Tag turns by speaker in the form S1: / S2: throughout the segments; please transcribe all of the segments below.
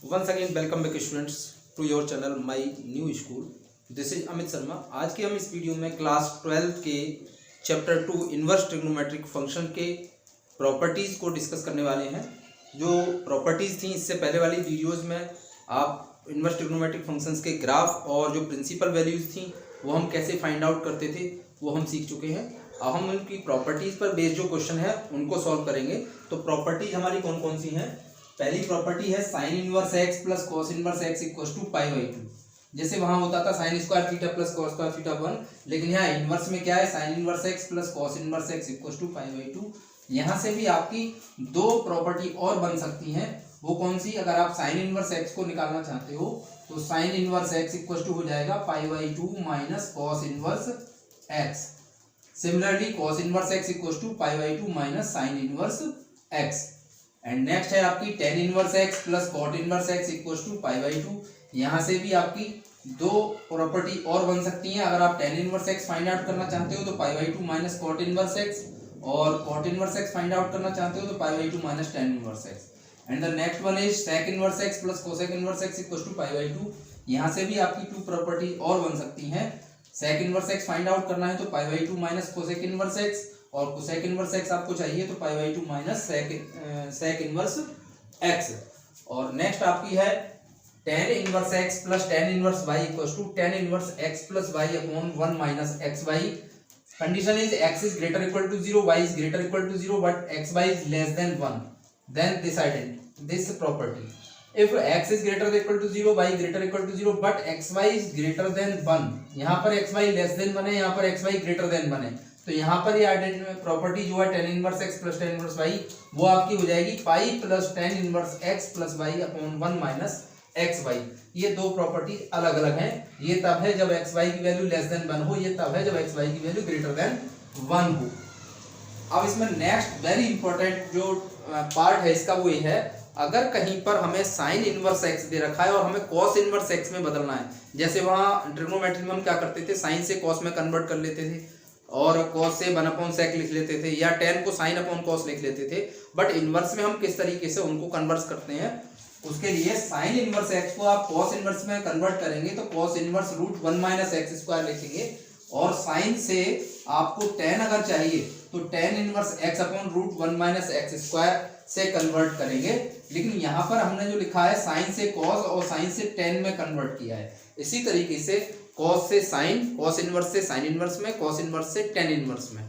S1: Once again, welcome back students to your channel My New School. This is Amit Sharma. आज के हम इस video में क्लास 12 के चैप्टर 2 इन्वर्स ट्रिग्नोमेट्रिक फंक्शन के प्रॉपर्टीज़ को डिस्कस करने वाले हैं। जो प्रॉपर्टीज़ थी इससे पहले वाली वीडियोस में आप इन्वर्स ट्रिग्नोमेट्रिक फंक्शंस के ग्राफ और जो प्रिंसिपल वैल्यूज़ थी वो हम कैसे फाइंड आउट करते थे वो हम सीख चुके हैं। अब हम उनकी प्रॉपर्टीज़ पर बेस्ड जो क्वेश्चन है उनको सॉल्व करेंगे। तो प्रॉपर्टीज हमारी कौन कौन सी हैं? पहली प्रॉपर्टी है sine inverse x plus cos inverse x equal to pi by 2। जैसे वहां होता था sine square theta plus cos square theta 1, लेकिन यहाँ इनवर्स में क्या है, sine inverse x plus cos inverse x equal to pi by 2। यहाँ से भी आपकी दो प्रॉपर्टी और बन सकती हैं। वो कौन सी? अगर आप साइन इनवर्स एक्स को निकालना चाहते हो तो sine inverse x equal to हो जाएगा pi by 2 minus cos inverse x. Similarly cos inverse x equal to pi by 2 minus sine inverse x. And next है आपकी tan inverse x plus cot inverse x equal to pi by 2। यहाँ से भी आपकी दो property और बन सकती हैं। अगर आप tan inverse x find out करना चाहते हो तो pi by 2 minus cot inverse x, और cot inverse x find out करना चाहते हो तो pi by 2 minus tan inverse x. And the next one is sec inverse x plus cosec inverse x equal to pi by 2। यहाँ से भी आपकी to property और बन सकती हैं। Sec inverse x find out करना है तो pi by 2 minus cosec inverse x, और कोसेक इनवर्स एक्स आपको चाहिए तो pi by 2 minus sec inverse x. और नेक्स्ट आपकी है tan inverse x plus tan inverse y equal to tan inverse x plus y upon 1 minus x y. Condition is x is greater equal to 0, y is greater equal to 0 but x y is less than 1, then this property. If x is greater than equal to 0, y greater equal to 0, but xy is greater than 1, यहाँ पर xy less than 1 है, यहाँ पर xy greater than 1 है, तो यहाँ पर ये प्रॉपर्टी जो है tan inverse x plus tan inverse y वो आपकी हो जाएगी pi plus tan inverse x plus y upon 1 minus x y. ये दो प्रॉपर्टी अलग अलग हैं। ये तब है जब एक्स वाई की वैल्यू लेस देन 1 हो, ये तब है जब एक्स वाई की वैल्यू ग्रेटर देन 1 हो। अब इसमें नेक्स्ट वेरी इंपॉर्टेंट जो पार्ट है इसका वो ये है, अगर कहीं पर हमें साइन इनवर्स एक्स दे रखा है और हमें कॉस इनवर्स एक्स में बदलना है, जैसे वहाँ ट्रिग्नोमेट्री में हम क्या करते थे, साइन से कॉस में कन्वर्ट कर लेते थे और कॉस से 1 अपॉन सेक लिख लेते थे, या टेन को साइन अपॉन कॉस लिख लेते थे। बट इनवर्स में हम किस तरीके से उनको कन्वर्ट करते हैं, उसके लिए साइन इनवर्स एक्स को आप कॉस इनवर्स में कन्वर्ट करेंगे तो cos inverse root 1 minus x square लिखेंगे, और साइन से आपको टेन अगर चाहिए तो tan inverse x upon root 1 minus x square से कन्वर्ट करेंगे। लेकिन यहाँ पर हमने जो लिखा है साइन से कॉस और साइन से टेन में कन्वर्ट किया है। इसी तरीके से कॉस से साइन, कॉस इनवर्स से साइन इनवर्स में, कॉस इनवर्स से टेन इनवर्स में।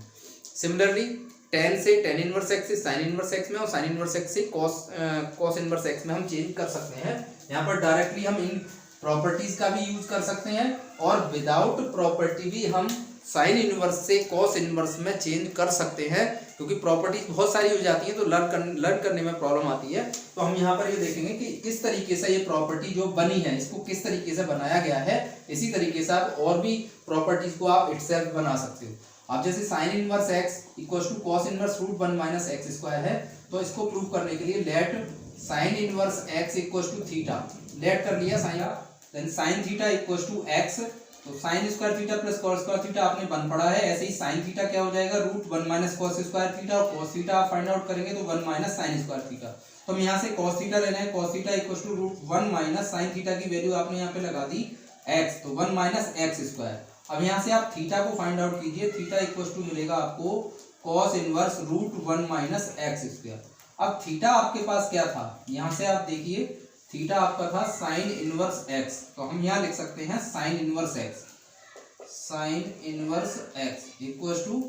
S1: सिमिलरली टेन से टेन इनवर्स एक्स से साइन इनवर्स एक्स में, और साइन इनवर्स एक्स से कॉस इनवर्स एक्स में हम चेंज कर सकते हैं। यहाँ पर डायरेक्टली हम इन प्रॉपर्टीज का भी यूज कर सकते हैं, और विदाउट प्रॉपर्टी भी हम साइन इनवर्स से कॉस इनवर्स में चेंज कर सकते हैं, क्योंकि प्रॉपर्टीज बहुत सारी हो जाती हैं तो लर्न करने में प्रॉब्लम आती है। तो हम यहाँ पर ये देखेंगे कि किस तरीके से ये प्रॉपर्टी जो बनी है इसको किस तरीके से बनाया गया है। इसी तरीके से आप और भी प्रॉपर्टीज को आप इटसेल्फ बना सकते हो। आप जैसे sine inverse x equal to cos inverse root 1 minus x square है, तो इसको प्रूव करने के लिए let sine inverse x equal to theta, let कर लिया sine, then sine theta equal to x, तो sine square theta plus cos square theta आपने बन पड़ा है। ऐसे ही साइन थीटा क्या हो जाएगा, root 1 minus cos square theta, और कॉस थीटा आप फाइंड आउट करेंगे तो 1 माइनस साइन स्क्वायर थीटा। तो हम यहाँ से कॉस थीटा लेना है, cos theta equal to root 1 minus sine theta की वैल्यू आपने यहाँ पे लगा दी एक्स, तो 1 माइनस एक्स स्क्वायर। अब यहाँ से आप थीटा को फाइंड आउट कीजिए, थीटा इक्वल टू मिलेगा आपको cos inverse root 1 minus x square. अब थीटा आपके पास क्या था, यहाँ से आप देखिए थीटा आपका था साइन इनवर्स एक्स, तो हम यहाँ लिख सकते हैं sine inverse x, sine inverse x equal to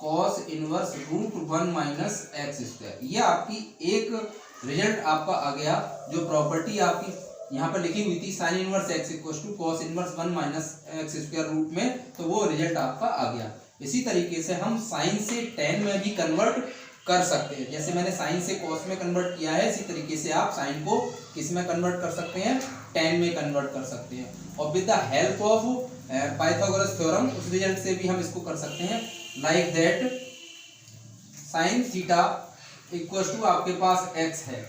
S1: cos inverse root 1 minus x square. ये आपकी एक रिजल्ट आपका आ गया। जो प्रॉपर्टी आपकी यहाँ पर लिखी हुई थी sine inverse x equal to cos inverse 1 minus x square root में, तो वो रिजल्ट आपका आ गया। इसी तरीके से हम साइन से टेन में भी कन्वर्ट कर सकते हैं। जैसे मैंने साइन से कॉस में कन्वर्ट किया है, इसी तरीके से आप साइन को किस में कन्वर्ट कर सकते हैं, टेन में कन्वर्ट कर सकते हैं। और with the help of Pythagoras theorem उस रिजल्ट से भी हम इसको कर सकते हैं, like that sine theta equal to आपके पास एक्स है,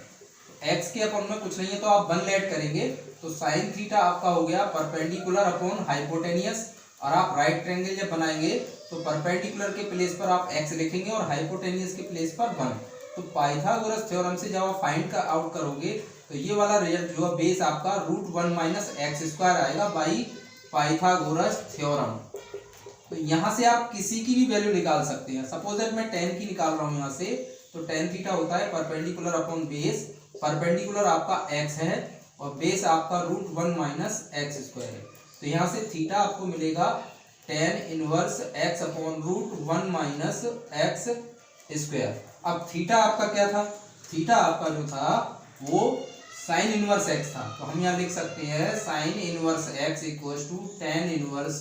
S1: एक्स के अपॉन में कुछ नहीं है तो आप 1 लेट करेंगे, तो साइन थीटा आपका हो गया परपेंडिकुलर अपॉन हाइपोटेनियस, और आप राइट ट्रायंगल जब बनाएंगे तो परपेंडिकुलर के प्लेस पर आप एक्स लिखेंगे और हाइपोटेनियस के प्लेस पर 1। तो पाइथागोरस थ्योरम से जब आप फाइंड का आउट करोगे तो ये वाला रिजल्ट जो है बेस आपका √1 - x² आएगा बाई पाइथागोरस थ्योरम। तो यहाँ से आप किसी की भी वैल्यू निकाल सकते हैं। सपोज दैट मैं tan की निकाल रहा हूँ यहाँ से, तो tan थीटा होता है परपेंडिकुलर अपॉन बेस। परपेंडिकुलर आपका x है और बेस आपका √1 - x² है। तो यहाँ से थीटा आपको मिलेगा tan inverse x upon √1 - x²। अब थीटा आपका क्या था? थीटा आपका जो था वो साइन इनवर्स x था। तो हम यहाँ लिख सकते हैं sine inverse x equals to tan inverse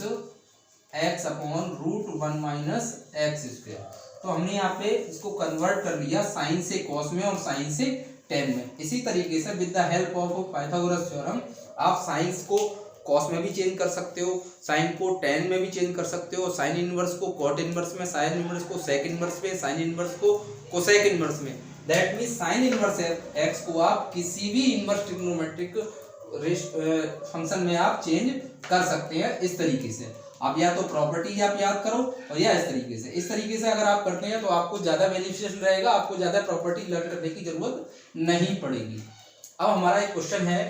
S1: x upon √1 - x²। तो हमने यहाँ पे इसको कन्वर्ट कर लिया साइन से कॉस में और साइन से tan में। इसी तरीके से with the help of Pythagoras theorem आप साइंस को कॉस में भी चेंज कर सकते हो, साइन को tan में भी चेंज कर सकते हो, साइन इनवर्स को कॉट इनवर्स में, साइन इनवर्स को सेक इनवर्स में, साइन इनवर्स को कोसेक इनवर्स में। That means sign inverse x को आप किसी भी इनवर्स ट्रिग्नोमेट्रिक फंक्शन में आप चेंज कर सकते हैं। इस तरीके से आप या तो प्रॉपर्टी आप याद करो और या इस तरीके से अगर आप करते हैं तो आपको ज्यादा बेनिफिशियल रहेगा, आपको ज्यादा प्रॉपर्टी लर्न करने की जरूरत नहीं पड़ेगी। अब हमारा एक क्वेश्चन है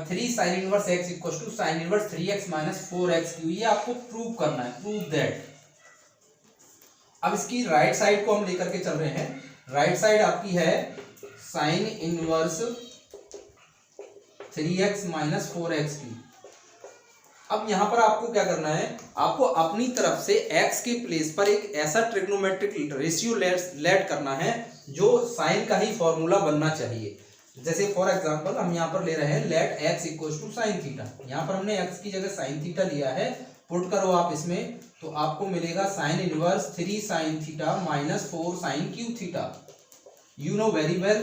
S1: 3 sin inverse x equal to sine inverse 3x - 4x²। ये आपको प्रूव करना है, प्रूव दैट। अब इसकी राइट साइड को हम लेकर के चल रहे हैं। राइट साइड आपकी है साइन इनवर्स 3x - 4x²। अब यहां पर आपको क्या करना है, आपको अपनी तरफ से x के प्लेस पर एक ऐसा ट्रिग्नोमेट्रिक रेशियो लेट करना है जो साइन का ही फॉर्मूला बनना चाहिए। जैसे फॉर एग्जांपल हम यहाँ पर ले रहे हैं let x equal to sine theta. यहाँ पर हमने x की जगह साइन थीटा लिया है, पुट करो आप इसमें तो आपको मिलेगा sine inverse 3 sin theta - 4 sin Q theta. You know very well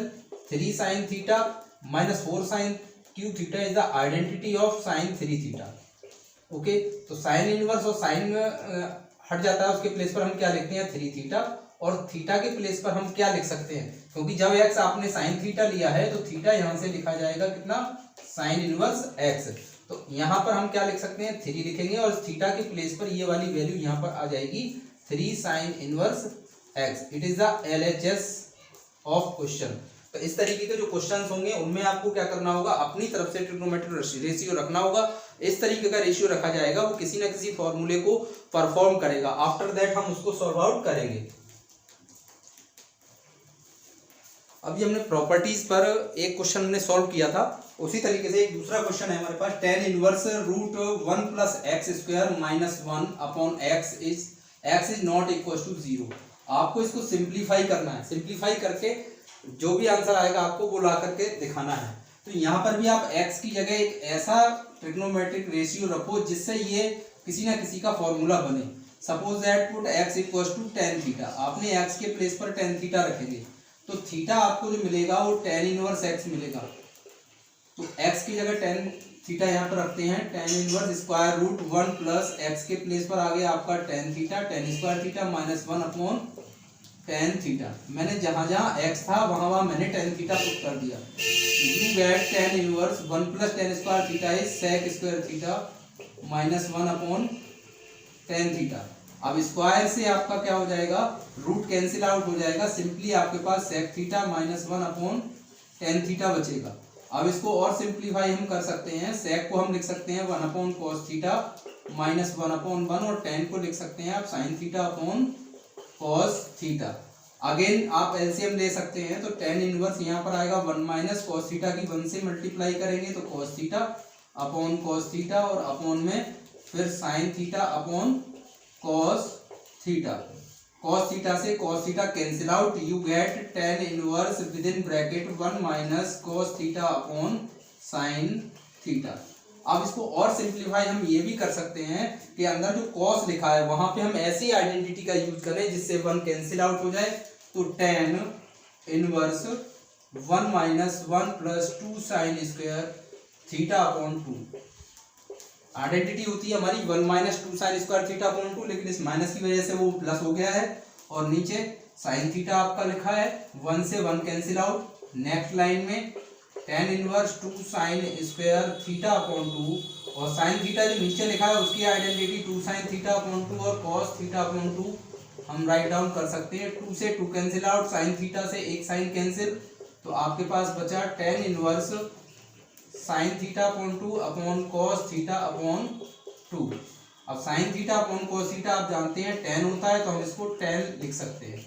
S1: 3 sin theta - 4 sin Q theta is the identity of sine 3 theta. Okay, तो साइन इनवर्स और साइन हट जाता है, उसके प्लेस पर हम क्या लिखते हैं 3 थीटा, और थीटा के प्लेस पर हम क्या लिख सकते हैं, क्योंकि जब x आपने साइन थीटा लिया है तो थीटा यहां से लिखा जाएगा कितना, साइन इनवर्स x। तो यहाँ पर हम क्या लिख सकते हैं 3 लिखेंगे और थीटा के प्लेस पर ये वाली वैल्यू यहाँ पर आ जाएगी 3 sign inverse x। It is the LHS of question. तो इस तरीके के जो क्वेश्चंस होंगे उनमें आपको क्या करना होगा, अपनी तरफ से ट्रिग्नोमेट्रिक रेशियो रखना होगा। इस तरीके का रेशियो रखा जाएगा, वो किसी न किसी फॉर्मूले को परफॉर्म करेगा। आफ्टर दैट हम उसको सॉल्व आउट करेंगे। अभी हमने प्रॉपर्टीज पर एक क्वेश्चन हमने सॉल्व किया था, उसी तरीके से एक दूसरा क्वेश्चन है हमारे पास tan inverse √1 + x² - 1 upon x is not equal to 0। आपको इसको सिंप्लीफाई करना है, सिंप्लीफाई करके जो भी आंसर आएगा आपको वो ला करके दिखाना है। तो यहाँ पर भी आप x की जगह एक ऐसा ट्रिग्नोमेट्रिक रेशियो रखो जिससे ये किसी ना किसी का फॉर्मूला बने। Suppose that put x equal to tan theta. आपने x के प्लेस पर tan थीटा रखेंगे तो थीटा आपको जो मिलेगा वो tan इनवर्स x मिलेगा। तो x की जगह tan थीटा यहाँ पर रखते हैं, tan इनवर्स √1 + x के प्लेस पर आ गया आपका tan theta, tan square theta - 1 upon tan theta. मैंने जहां जहां x था वहां मैंने tan थीटा पुट कर दिया। You get tan inverse 1 + tan square theta is sec square theta - 1 upon tan theta. अब स्क्वायर से आपका क्या हो जाएगा, रूट कैंसिल आउट हो जाएगा, सिंपली आपके पास sec theta - 1 upon tan theta बचेगा। अब इसको और सिंप्लीफाई हम कर सकते हैं, sec को हम लिख सकते हैं 1 अपॉन cos थीटा - 1 अपॉन 1, और tan को लिख सकते हैं आप sin theta upon cos theta. Again आप एलसीएम ले सकते हैं, तो tan इनवर्स यहाँ पर आएगा 1 - cos थीटा की 1 से मल्टीप्लाई करेंगे तो cos theta upon cos theta, और अपॉन में फिर sin theta upon cos theta. cos theta से cos theta cancel out, you get tan inverse with in bracket 1 - cos theta upon sin theta. अब इसको और सिंप्लीफाई हम ये भी कर सकते हैं कि अंदर जो cos लिखा है वहां पे हम ऐसी आइडेंटिटी का यूज करें जिससे 1 कैंसिल आउट हो जाए। तो tan inverse 1 - 1 + 2 sin square theta upon 2। Identity होती है हमारी 1 - 2 sin स्क्वायर थीटा अपॉन 2, लेकिन इस माइनस की वजह से वो प्लस हो गया है, और नीचे sin थीटा आपका लिखा है, 1 से 1 कैंसिल आउट। नेक्स्ट लाइन में tan inverse 2 sin square theta upon 2, और sin थीटा जो नीचे लिखा है उसकी आइडेंटिटी 2 sin थीटा अपॉन 2 और cos थीटा अपॉन 2 हम राइट डाउन कर सकते हैं। 2 से 2 कैंसिल आउट, sin थीटा से एक साइन कैंसिल, तो आपके पास बचा tan inverse sine theta upon 2 upon cos theta upon 2। अब sine theta upon cos theta आप जानते हैं tan होता है, तो हम इसको tan लिख सकते हैं।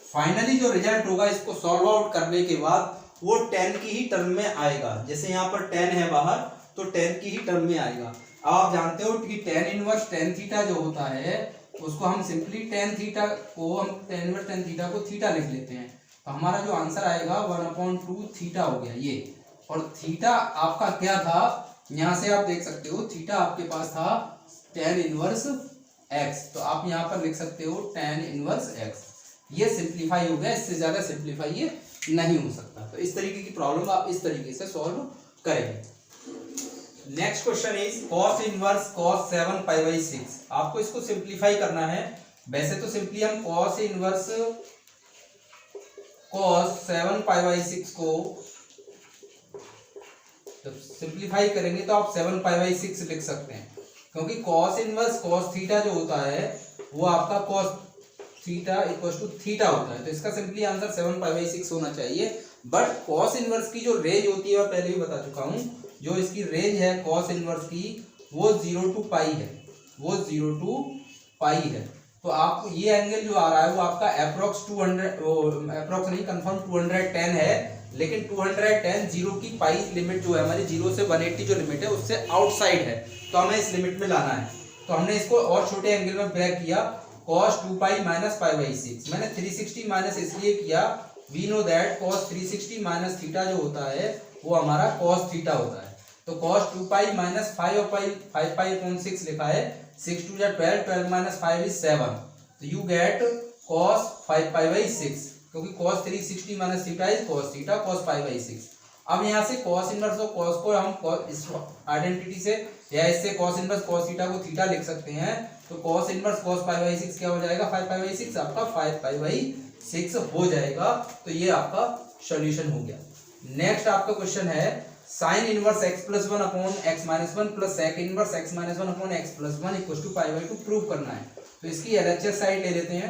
S1: फाइनली जो रिजल्ट होगा इसको सॉल्व आउट करने के बाद वो tan की ही टर्म में आएगा। जैसे यहाँ पर tan है बाहर, तो tan की ही टर्म में आएगा। अब आप जानते हो कि tan इनवर्स tan थीटा जो होता है उसको हम सिंपली tan थीटा को हम tan इनवर्स tan थीटा को थीटा लिख लेते हैं। तो हमारा जो आंसर आएगा 1/2 थीटा हो गया ये। और थीटा आपका क्या था, यहाँ से आप देख सकते हो थीटा आपके पास था tan इनवर्स x, तो आप यहाँ पर लिख सकते हो tan इनवर्स x। ये सिंप्लीफाई हो गया, इससे ज्यादा सिंप्लीफाई ये नहीं हो सकता। तो इस तरीके की प्रॉब्लम आप इस तरीके से सॉल्व करेंगे। Next question is cos inverse cos 7π/6। आपको इसको सिंप्लीफाई करना है। वैसे तो सिंपली हम cos इनवर्स cos 7π/6 को जब सिंप्लीफाई करेंगे तो आप 7π/6 लिख सकते हैं, क्योंकि cos इनवर्स cos थीटा जो होता है वो आपका cos theta equal to theta होता है। तो इसका सिंपली आंसर 7π/6 होना चाहिए। बट cos इनवर्स की जो रेंज होती है, मैं पहले भी बता चुका हूँ, जो इसकी रेंज है cos इनवर्स की वो 0 to π है, वो 0 to π है। तो आपको ये एंगल जो आ रहा है वो आपका अप्रोक्स 200 अप्रोक्स नहीं कंफर्म 210 है, लेकिन 210 0 की पाई लिमिट जो है हमारी 0 से 180 जो लिमिट है उससे आउटसाइड है, तो हमें इस लिमिट में लाना है। तो हमने इसको और छोटे एंगल में ब्रेक किया cos 2π माइनस π/6। मैंने 360 माइनस इसलिए किया, we know that cos 360 minus theta जो होता है वो हमारा cos थीटा होता है। तो cos 2π माइनस 5π/6 लिखा है, 6 2 12, 12 माइनस 5 is 7, तो यू गेट cos 5π/6, क्योंकि cos 360 minus theta is cos theta cos π/6। अब यहाँ से cos इनवर्स और cos को हम इस आइडेंटिटी से या इससे cos इनवर्स cos थीटा को थीटा लिख सकते हैं। तो cos इनवर्स cos π/6 क्या हो जाएगा, 5π/6 आपका 5π/6 हो जाएगा। तो ये आपका सॉल्यूशन हो गया। नेक्स्ट आपका क्वेश्चन है sin inverse x plus 1 upon x minus 1 plus sec inverse x minus 1 upon x plus 1 equal to π/2 prove करना है। तो इसकी LHS साइड ले लेते हैं,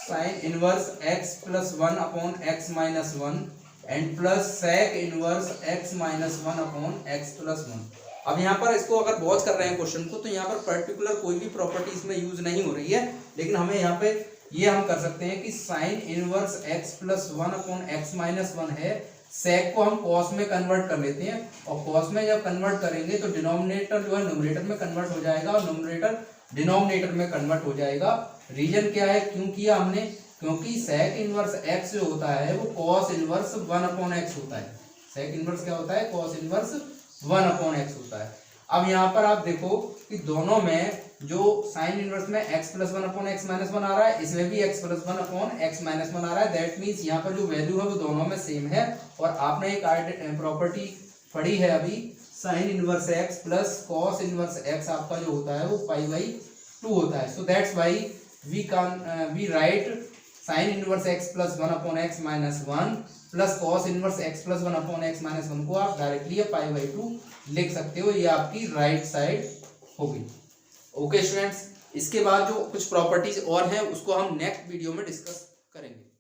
S1: sin inverse x plus 1 upon x minus 1 and plus sec inverse x minus 1 upon x plus 1। अब यहाँ पर इसको अगर वॉच कर रहे हैं क्वेश्चन को, तो यहाँ पर पर्टिकुलर कोई भी प्रॉपर्टी इसमें यूज नहीं हो रही है, लेकिन हमें यहाँ पे ये हम कर सकते हैं कि sin inverse x plus 1 upon x minus 1 है, sec को हम cos में कन्वर्ट कर लेते हैं, और cos में जब कन्वर्ट करेंगे तो डिनोमिनेटर जो है न्यूमरेटर में कन्वर्ट हो जाएगा और न्यूमरेटर डिनोमिनेटर में कन्वर्ट हो जाएगा। रीजन क्या है, क्यों किया हमने, क्योंकि sec इनवर्स x जो होता है वो cos इनवर्स 1 अपॉन x होता है। sec इनवर्स क्या होता है, cos इनवर्स 1 अपॉन x होता है। अब यहाँ पर आप देखो कि दोनों में जो साइन इनवर्स में x plus 1 upon x minus 1 आ रहा है, इसमें भी x plus 1 upon x minus 1 आ रहा है। दैट मीन्स यहाँ पर जो वैल्यू है वो दोनों में सेम है। और आपने एक प्रॉपर्टी पढ़ी है अभी, sine inverse x plus cos inverse x आपका जो होता है वो π/2 होता है। So that's why we write sine inverse x plus 1 upon x minus 1 plus cos inverse x plus 1 upon x minus 1 को आप डायरेक्टली π/2 लिख सकते हो। ये आपकी राइट साइड होगी। ओके स्टूडेंट्स, इसके बाद जो कुछ प्रॉपर्टीज और हैं उसको हम नेक्स्ट वीडियो में डिस्कस करेंगे।